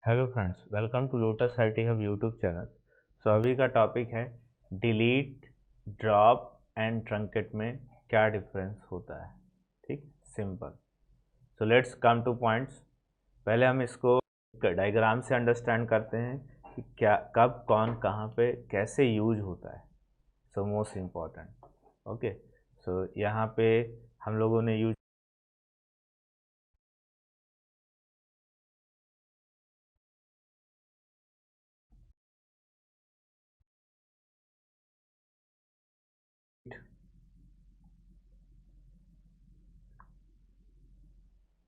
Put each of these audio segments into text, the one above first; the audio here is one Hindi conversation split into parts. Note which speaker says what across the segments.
Speaker 1: Hello friends, welcome to Lotus IT Hub YouTube channel. So अभी का टॉपिक है डिलीट, ड्रॉप एंड ट्रंकेट में क्या डिफरेंस होता है। ठीक, simple. So let's come two points. पहले हम इसको डायग्राम से अंडरस्टैंड करते हैं कि क्या, कब, कौन, कहाँ पे, कैसे यूज होता है। So most important. ओके। सो यहाँ पे हम लोगों ने use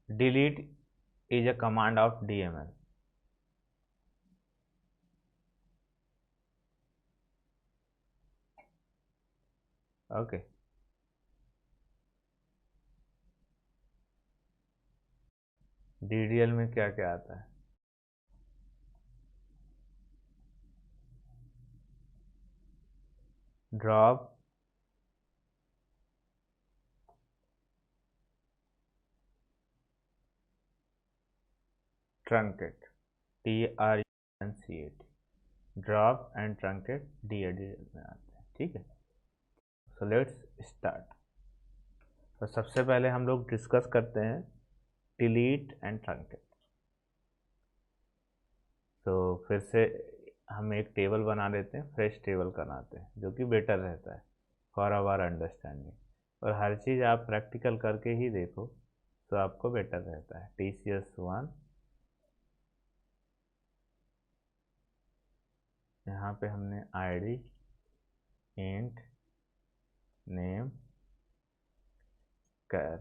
Speaker 1: delete is a command of DML. Okay. DDL में क्या क्या आता है? Drop, truncate, TRUNCAT, drop and truncate DADL में आते हैं। ठीक है। So let's start. तो सबसे पहले हम लोग डिस्कस करते हैं डिलीट एंड ट्रंकेट। तो फिर से हम एक टेबल बना लेते हैं, फ्रेश टेबल बनाते हैं, जो कि बेटर रहता है फॉर आवर अंडरस्टैंडिंग। और हर चीज़ आप प्रैक्टिकल करके ही देखो तो आपको बेटर रहता है। TCS1, यहाँ पे हमने ID, इंट, नेम, कर,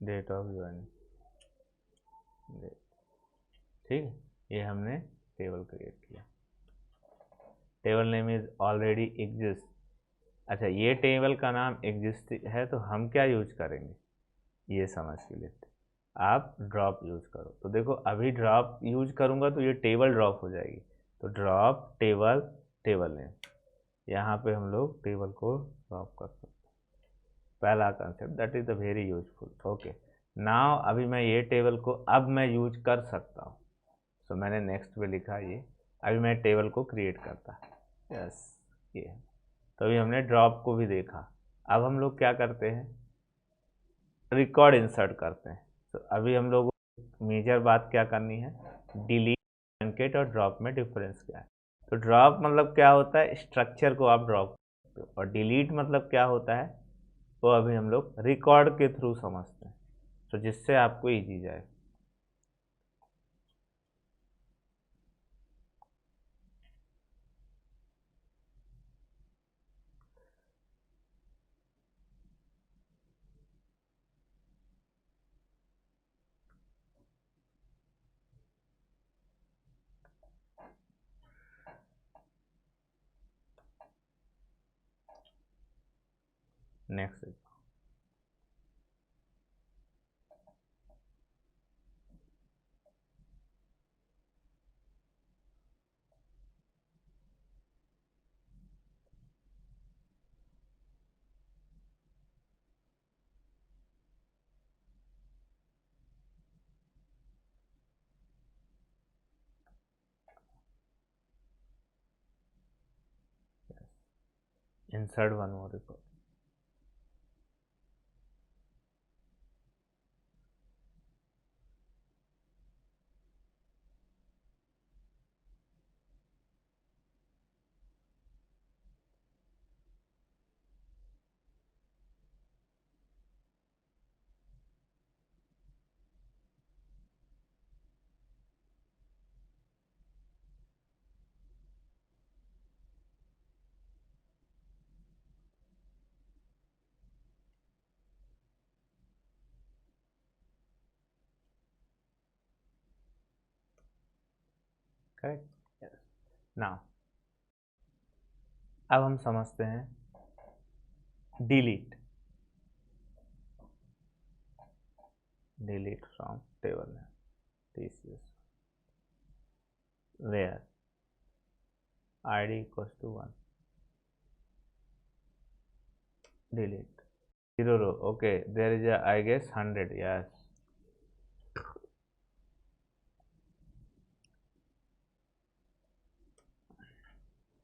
Speaker 1: डेट ऑफ ज्वाइनिंग। ठीक है, ये हमने टेबल क्रिएट किया। Table name is already exist. अच्छा, ये टेबल का नाम एग्जिस्ट है तो हम क्या यूज करेंगे ये समझ के लेते। आप ड्रॉप यूज करो तो देखो, अभी ड्रॉप यूज करूंगा तो ये टेबल ड्रॉप हो जाएगी। तो ड्रॉप टेबल, टेबल नेम, यहाँ पे हम लोग टेबल को ड्रॉप कर सकते हैं। पहला concept, that is the very useful. Okay. Now अभी मैं ये टेबल को अब मैं यूज कर सकता हूँ। सो मैंने नेक्स्ट पे लिखा ये। अभी मैं टेबल को क्रिएट करता। यस, ये। तो अभी हमने ड्रॉप को भी देखा। अब हम लोग क्या करते हैं, रिकॉर्ड इंसर्ट करते हैं। तो अभी हम लोग मेजर बात क्या करनी है, डिलीट, ब्लैंकेट और ड्रॉप में डिफरेंस क्या है। तो ड्रॉप मतलब क्या होता है, स्ट्रक्चर को आप ड्रॉप करते हो, और डिलीट मतलब क्या होता है वो अभी हम लोग रिकॉर्ड के थ्रू समझते हैं, तो जिससे आपको ईजी जाए। Next. Insert one more record. Correct, yes. Now अब हम समझते हैं डिलीट। डिलीट फ्रॉम टेबल है, TCS, where ID equals to 1, delete 0 row. Okay, there is a, I guess 100. Yes,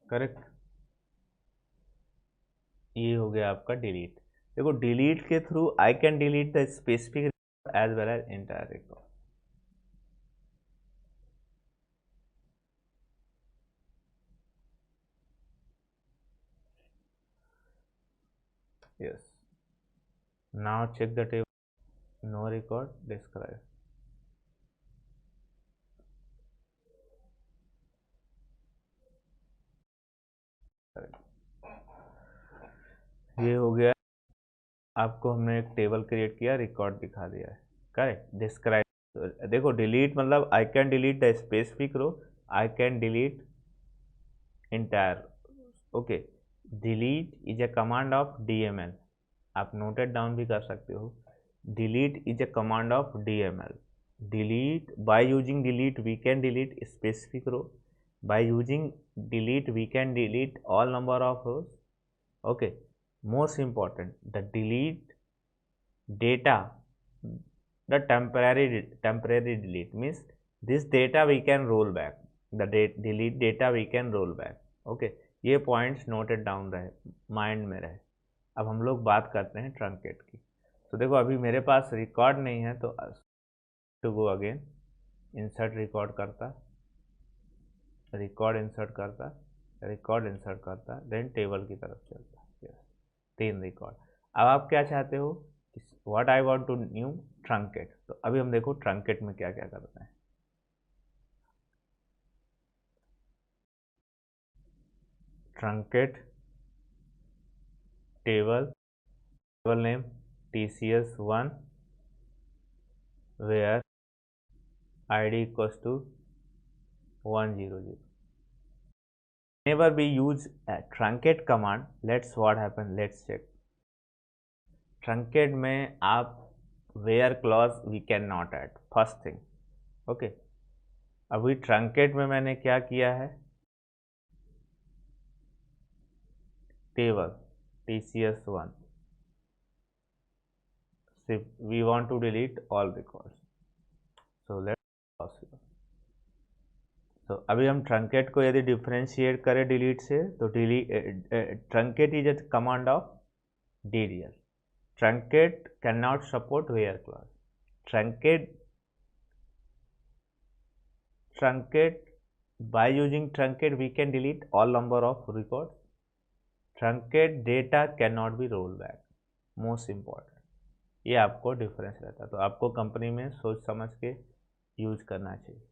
Speaker 1: correct. ये हो गया आपका डिलीट। देखो डिलीट के through I can delete the specific as well as entire record. Yes, now check the table, no record describe. ये हो गया, आपको हमने एक टेबल क्रिएट किया, रिकॉर्ड दिखा दिया है, करेक्ट। डिस्क्राइब, देखो डिलीट मतलब I can delete the specific row, I can delete entire. Okay, delete is a command of DML, आप नोटेड डाउन भी कर सकते हो। Delete is a command of DML. Delete, by using delete we can delete specific row, by using delete we can delete all number of rows. Okay, most important, the delete data, the temporary delete means this data we can roll back, the delete data we can roll back। Okay, ये पॉइंट्स नोटेड डाउन रहे, माइंड में रहे। अब हम लोग बात करते हैं ट्रंकेट की। तो देखो अभी मेरे पास रिकॉर्ड नहीं है, तो to go again, insert record करता, रिकॉर्ड इंसर्ट करता, रिकॉर्ड इंसर्ट करता, देन टेबल की तरफ चलता। 3 रिकॉर्ड। अब आप क्या चाहते हो, what I want to new truncate. तो अभी हम देखो ट्रंकेट में क्या क्या करना है। Truncate table, table name TCS1 where ID equals to 100। whenever we use a truncate command, let's what happen, let's check। Truncate में आप where clause we can not add, first thing. Okay, अभी ट्रंकेट में मैंने क्या किया है, table TCS1, we want to delete all records, so let's pause। तो अभी हम ट्रंकेट को यदि डिफ्रेंशिएट करें डिलीट से, तो delete, truncate is a command of DDL। Truncate can not support where clause. Truncate by using truncate we can delete all number of records। truncate data cannot be rolled back, most important। ये आपको डिफरेंस रहता है, तो आपको कंपनी में सोच समझ के यूज करना चाहिए।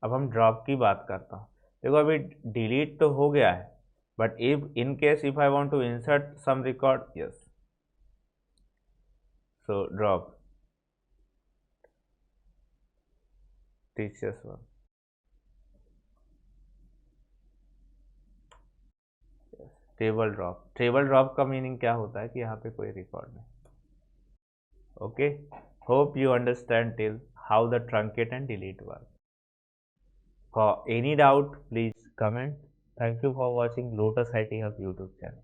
Speaker 1: अब हम ड्रॉप की बात करता हूँ। देखो अभी डिलीट तो हो गया है, but if in case if I want to insert some record, yes, so drop TCS1, table drop. Table drop का मीनिंग क्या होता है कि यहाँ पे कोई रिकॉर्ड नहीं। Okay, hope you understand till how the truncate and delete work। For any doubt, please comment। Thank you for watching Lotus IT Hub YouTube channel।